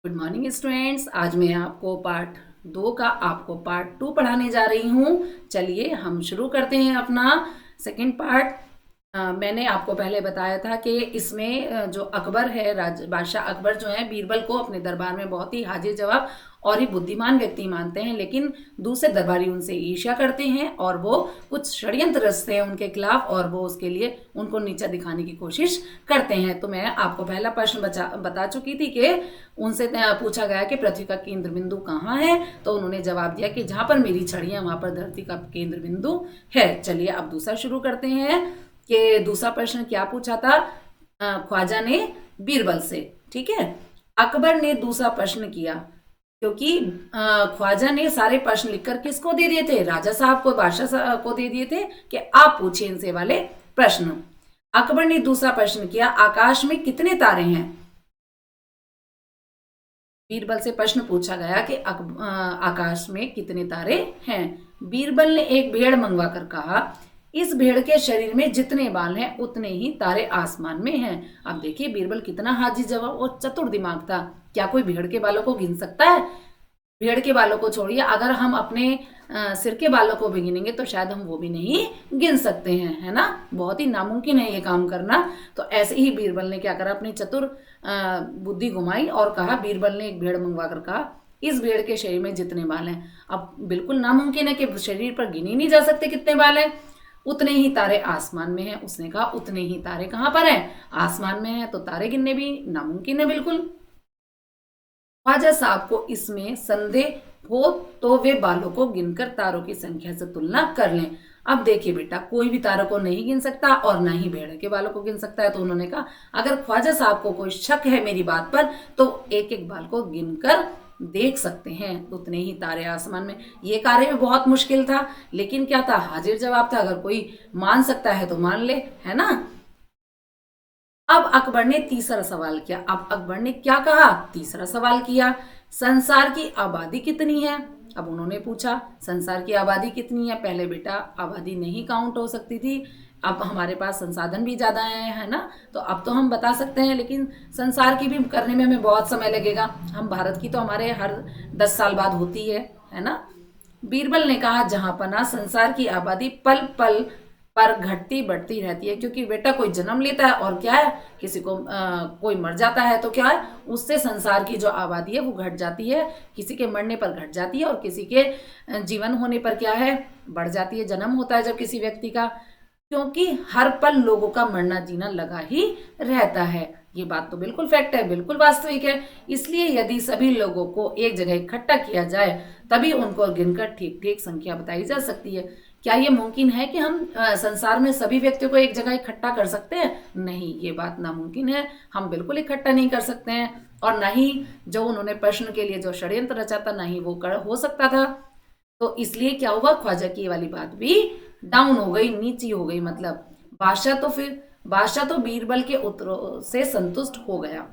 Good morning students. आज मैं आपको पार्ट 2 का पार्ट 2 पढ़ाने जा रही हूँ। चलिए हम शुरू करते हैं अपना सेकंड पार्ट। मैंने आपको पहले बताया था कि इसमें जो अकबर है, बादशाह अकबर जो है, बीरबल को अपने दरबार में बहुत ही हाजिर जवाब और ही बुद्धिमान व्यक्ति मानते हैं, लेकिन दूसरे दरबारी उनसे ईर्ष्या करते हैं और वो कुछ षड्यंत्र रचते हैं उनके खिलाफ और वो उसके लिए उनको नीचा दिखाने की कोशिश करते हैं। तो मैं आपको पहला प्रश्न बता चुकी थी कि उनसे पूछा गया कि पृथ्वी का केंद्र बिंदु कहाँ है, तो उन्होंने जवाब दिया कि जहां पर मेरी छड़ी है वहां पर धरती का केंद्र बिंदु है। चलिए अब दूसरा शुरू करते हैं कि दूसरा प्रश्न क्या पूछा था ख्वाजा ने बीरबल से। ठीक है, अकबर ने दूसरा प्रश्न किया क्योंकि ख्वाजा ने सारे प्रश्न लिखकर किसको दे दिए थे, राजा साहब को, बादशाह साहब को दे दिए थे कि आप पूछिए इनसे वाले प्रश्न। अकबर ने दूसरा प्रश्न किया, आकाश में कितने तारे हैं। बीरबल से प्रश्न पूछा गया कि आकाश में कितने तारे हैं। बीरबल ने एक भेड़ मंगवा कर कहा, इस भेड़ के शरीर में जितने बाल हैं उतने ही तारे आसमान में हैं। अब देखिए बीरबल कितना हाजिर जवाब और चतुर दिमाग था। क्या कोई भेड़ के बालों को गिन सकता है? भेड़ के बालों को छोड़िए, अगर हम अपने सिर के बालों को भी गिनेंगे तो शायद हम वो भी नहीं गिन सकते हैं, है ना। बहुत ही नामुमकिन है ये काम करना। तो ऐसे ही बीरबल ने क्या करा, अपनी चतुर बुद्धि घुमाई और कहा, बीरबल ने एक भेड़ मंगवा कर कहा, इस भेड़ के शरीर में जितने बाल हैं। अब बिल्कुल नामुमकिन है कि शरीर पर गिने नहीं जा सकते कितने बाल हैं। उतने ही तारे आसमान में हैं। उसने कहा उतने ही तारे कहाँ पर हैं? आसमान में हैं, तो तारे गिनने भी नामुमकिन है बिल्कुल। ख्वाजा साहब को इसमें संदेह हो तो वे बालों को गिनकर तारों की संख्या से तुलना कर लें। अब देखिए बेटा, कोई भी तारों को नहीं गिन सकता और ना ही भेड़ के बालों को गिन सकता है। तो उन्होंने कहा अगर ख्वाजा साहब को कोई शक है मेरी बात पर तो एक एक बाल को गिनकर देख सकते हैं, उतने ही तारे आसमान में। ये कार्य भी बहुत मुश्किल था, लेकिन क्या था, हाजिर जवाब था। अगर कोई मान सकता है तो मान ले, है ना। अब अकबर ने तीसरा सवाल किया। अब अकबर ने क्या कहा, तीसरा सवाल किया, संसार की आबादी कितनी है। अब उन्होंने पूछा संसार की आबादी कितनी है। पहले बेटा आबादी नहीं काउंट हो सकती थी, अब हमारे पास संसाधन भी ज़्यादा है ना, तो अब तो हम बता सकते हैं, लेकिन संसार की भी करने में हमें बहुत समय लगेगा। हम भारत की तो हमारे हर 10 साल बाद होती है ना। बीरबल ने कहा जहां पना संसार की आबादी पल पल पर घटती बढ़ती रहती है, क्योंकि बेटा कोई जन्म लेता है और क्या है, किसी को कोई मर जाता है तो क्या है, उससे संसार की जो आबादी है वो घट जाती है। किसी के मरने पर घट जाती है और किसी के जीवन होने पर क्या है, बढ़ जाती है। जन्म होता है जब किसी व्यक्ति का, क्योंकि हर पल लोगों का मरना जीना लगा ही रहता है। ये बात तो बिल्कुल फैक्ट है, बिल्कुल वास्तविक है। इसलिए यदि सभी लोगों को एक जगह इकट्ठा किया जाए तभी उनको गिनकर ठीक ठीक संख्या बताई जा सकती है। क्या ये मुमकिन है कि हम संसार में सभी व्यक्तियों को एक जगह इकट्ठा कर सकते हैं? नहीं, ये बात नामुमकिन है। हम बिल्कुल इकट्ठा नहीं कर सकते हैं, और ना ही जो उन्होंने प्रश्न के लिए जो षड्यंत्र रचा था, ना ही वो हो सकता था। तो इसलिए क्या हुआ, ख्वाजा की ये वाली बात भी डाउन हो गई, नीची हो गई। मतलब बादशाह तो बीरबल के उत्तरों से संतुष्ट हो गया,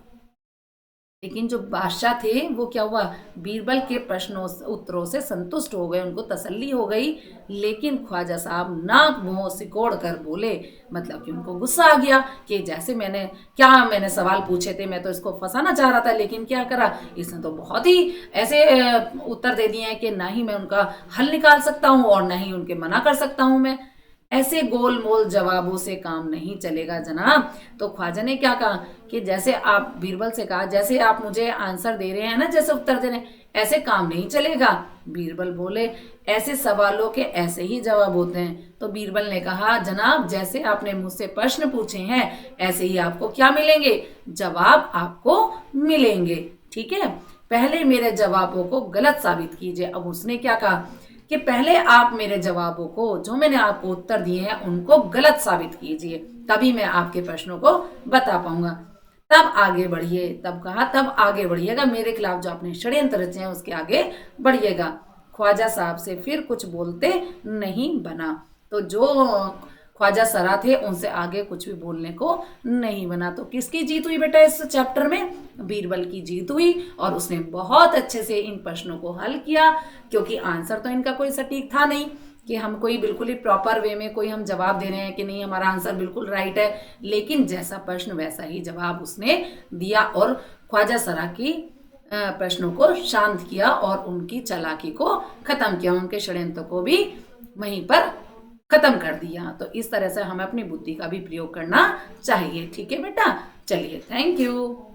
लेकिन जो बादशाह थे वो क्या हुआ, बीरबल के प्रश्नों उत्तरों से संतुष्ट हो गए, उनको तसल्ली हो गई। लेकिन ख्वाजा साहब नाक मुंह सिकोड़ कर बोले, मतलब कि उनको गुस्सा आ गया कि जैसे मैंने सवाल पूछे थे, मैं तो इसको फंसाना चाह रहा था, लेकिन क्या करा इसने तो बहुत ही ऐसे उत्तर दे दिए हैं कि ना ही मैं उनका हल निकाल सकता हूँ और ना ही उनके मना कर सकता हूँ मैं। ऐसे गोल मोल जवाबों से काम नहीं चलेगा जनाब। तो ख्वाजा ने क्या कहा कि जैसे आप, बीरबल से कहा, जैसे आप मुझे आंसर दे रहे हैं ना, जैसे उत्तर दे रहे हैं, ऐसे काम नहीं चलेगा। बीरबल बोले ऐसे सवालों के ऐसे ही जवाब होते हैं। तो बीरबल ने कहा जनाब जैसे आपने मुझसे प्रश्न पूछे हैं ऐसे ही आपको क्या मिलेंगे, जवाब आपको मिलेंगे। ठीक है, पहले मेरे जवाबों को गलत साबित कीजिए। अब उसने क्या कहा कि पहले आप मेरे जवाबों को, जो मैंने आपको उत्तर दिए हैं, उनको गलत साबित कीजिए, तभी मैं आपके प्रश्नों को बता पाऊंगा। तब आगे बढ़िए, तब कहा तब आगे बढ़िएगा, मेरे खिलाफ जो आपने षड्यंत्र रचे हैं उसके आगे बढ़िएगा। ख्वाजा साहब से फिर कुछ बोलते नहीं बना। तो जो ख्वाजा सरा थे उनसे आगे कुछ भी बोलने को नहीं बना। तो किसकी जीत हुई बेटा इस चैप्टर में? बीरबल की जीत हुई, और उसने बहुत अच्छे से इन प्रश्नों को हल किया, क्योंकि आंसर तो इनका कोई सटीक था नहीं कि हम कोई बिल्कुल ही प्रॉपर वे में कोई हम जवाब दे रहे हैं कि नहीं हमारा आंसर बिल्कुल राइट है। लेकिन जैसा प्रश्न वैसा ही जवाब उसने दिया, और ख्वाजा सरा की प्रश्नों को शांत किया और उनकी चालाकी को खत्म किया, उनके षड्यंत्र को भी वहीं पर खत्म कर दिया। तो इस तरह से हमें अपनी बुद्धि का भी प्रयोग करना चाहिए। ठीक है बेटा, चलिए, थैंक यू।